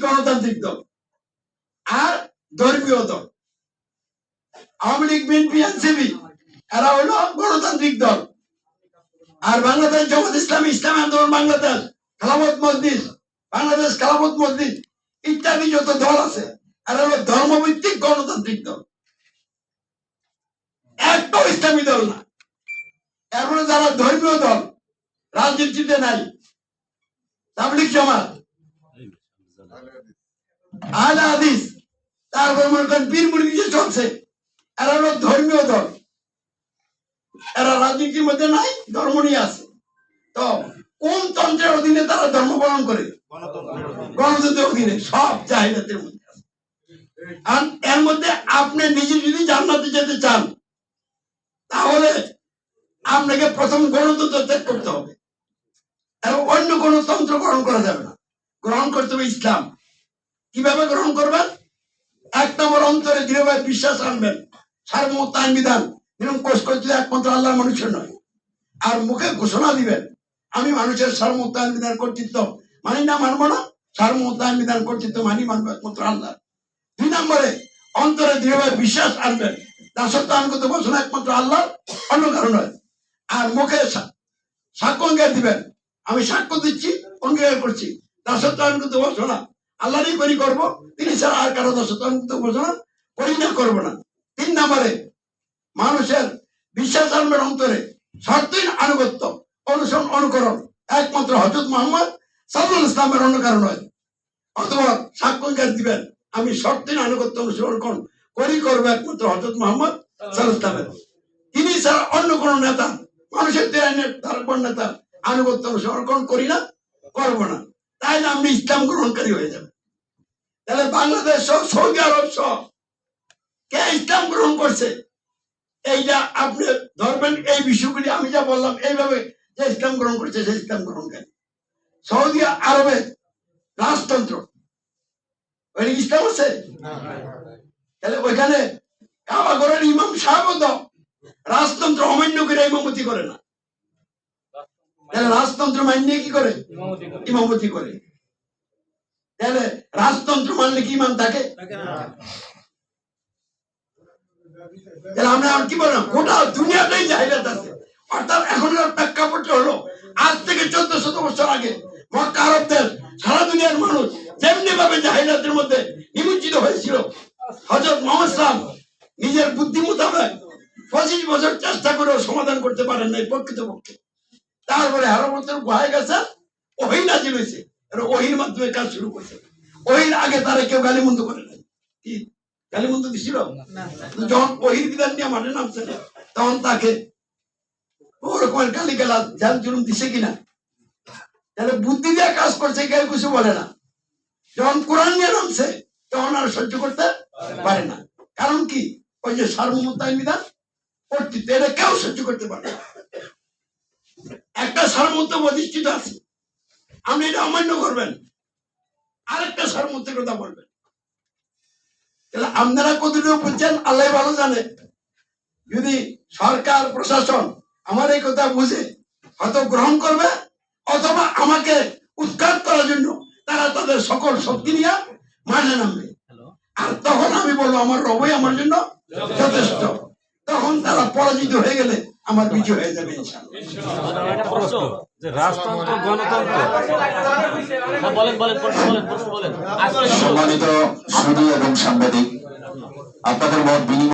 গণতান্ত্রিক দল আর ধর্মীয় দল। আওয়ামী লীগ, বিএনপি, এনসিপি এরা হলো গণতান্ত্রিক দল। আর বাংলাদেশ জামাত ইসলামী, ইসলামী আন্দোলন বাংলাদেশ, খেলাফত মজলিস, বাংলাদেশ খেলাফত মজলিস ইত্যাদি যত দল আছে এরা হলো ধর্মভিত্তিক গণতান্ত্রিক দল, একটাও ইসলামী দল না। এরপরে যারা ধর্মীয় দল রাজনীতিতে নাই, তাবলীগ জামাত, আহলে হাদিস, তারপর মনে করেন পীর মুরিদি চলছে, এরা হলো ধর্মীয় দল। এরা রাজনীতির মধ্যে নাই, ধর্ম নিয়ে আছে। তো কোন তন্ত্রের অধীনে তারা ধর্ম পালন করে? গণতন্ত্রের অধীনে। সব জাহিলিয়াতের মধ্যে আছে। আর এর মধ্যে আপনি নিজে যদি জান্নাতে যেতে চান তাহলে আপনাকে প্রথম গণতন্ত্র ত্যাগ করতে হবে, এবং অন্য কোন তন্ত্র গ্রহণ করা যাবে না। গ্রহণ করতে হবে ইসলাম। কিভাবে গ্রহণ করবেন? এক নম্বর, অন্তরে দৃঢ়ভাবে বিশ্বাস আনবেন সার্বভৌমত্ব আইন বিধান নিরঙ্কুশ করতে একমাত্র আল্লাহর মানুষের নয়। আর মুখে ঘোষণা দিবেন আমি মানুষের সার্বভৌমত্ব আইন বিধান কর্তৃত্ব মানি না, মানবো না, সার্বভৌমত্ব আইন বিধান কর্তৃত্ব মানি, মানবো একমাত্র আল্লাহ। দুই নম্বরে, অন্তরে দৃঢ়ভাবে বিশ্বাস আনবেন দাসত্ব আইনগত ঘোষণা একমাত্র আল্লাহ, অন্য কারণ নয়। আর মুখে সাক্ষ্য অঙ্গীকার দিবেন আমি সাক্ষ্য দিচ্ছি, অঙ্গীকার করছি দাসত্ব আইনগত ঘোষণা আল্লাহরই করি করবো, তিনি ছাড়া আর কারো দাসত্ব আইনগত ঘোষণা করি না, করবো না। তিন নম্বরে, মানুষের বিশ্বাস আনবেন অন্তরে শর্তহীন আনুগত্য, অনুসরণ, অনুকরণ একমাত্র হযরত মুহাম্মদ সাল্লাল্লাহু আলাইহি ওয়াসাল্লামের, অন্য কারণ নয়। অথবা সাক্ষ্য অঙ্গীকার দিবেন আমি শর্তহীন আনুগত্য, অনুসরণ করি করবো একমাত্র হযরত মুহাম্মদ সাল্লাল্লাহু আলাইহি ওয়াসাল্লামের, তিনি ছাড়া অন্য কোন নেতা, মানুষের আইনের ধারক নেতা আনুগত্য, অনুসরণ করি না, করবো না। তাই না আপনি ইসলাম গ্রহণকারী হয়ে যাবেন। তাহলে বাংলাদেশ সহ সৌদি আরব সহ কে ইসলাম গ্রহণ করছে এইটা আপনি ধরবেন। এই বিষয়গুলি আমি যা বললাম এইভাবে, যে ইসলাম গ্রহণ করছে সে ইসলাম গ্রহণকারী। সৌদি আরবের রাজতন্ত্র, ওই ইসলাম আছে? তাহলে ওইখানে কাবাগরের ইমাম সাহেব রাজতন্ত্র অমান্য করে ইমামতি করে না। তাহলে রাজতন্ত্র মান্য কি করে? ইমামতি করে। তাহলে রাজতন্ত্র মানলে কি ইমাম থাকে? তাহলে আমরা কি বললাম, গোটা দুনিয়াটাই জাহিলিয়াত আছে। অর্থাৎ এখনকার প্রেক্ষাপটে হলো আজ থেকে 1400 বছর আগে মক্কা আরব দেশ, সারা দুনিয়ার মানুষ যেমনি ভাবে জাহিলিয়াতের মধ্যে নিমজ্জিত হয়েছিল, হযরত মুহাম্মদ সাল্লাল্লাহু আলাইহি ওয়াসাল্লাম নিজের বুদ্ধি মোতাবেক 25 বছর চেষ্টা করেও সমাধান করতে পারেন নাই প্রকৃতপক্ষে। তারপরে 11 বছর হয়ে গেছে, ওহী নাযিল হয়েছে, ওহীর মাধ্যমে কাজ শুরু করছে। ওহীর আগে তারা কেউ গালিমন্দ করে নাই। কি গালিমন্দ দিছিল? যখন ওহীর বিধান নিয়ে মাঠে নামছে তখন তাকে ওরকমের গালি গালাজ জাল জুলুম দিছে কিনা? তাহলে বুদ্ধি দিয়ে কাজ করছে, কেউ কিছু বলে না। যখন কোরআন নিয়ে নামছে তখন আর সহ্য করতে পারে না। কারণ কি? ওই যে সার্বভৌমত্ব আইন বিধান কর্তৃত্ব, এটা কেউ সহ্য করতে পারে না। একটা সার্বভৌমত্ব প্রতিষ্ঠিত আছে, আপনি এটা অমান্য করবেন, আরেকটা সার্বভৌমত্বের কথা বলবেন। তাহলে আপনারা কতটুকু বুঝছেন আল্লাহ ভালো জানে। যদি সরকার প্রশাসন আমার এই কথা বুঝে হয়তো গ্রহণ করবে, অথবা আমাকে উৎখাত করার জন্য তারা তাদের সকল শক্তি নিয়ে মাঠে নামবে। আর তখন আমি বলবো আমার রবই আমার জন্য যথেষ্ট। তখন তারা পরাজিত হয়ে গেলে আমার বিজয় হয়ে যাবে রাজতন্ত্র, গণতন্ত্র। সম্মানিত সুধী এবং সাংবাদিক, আপনাদের মত বিনিময়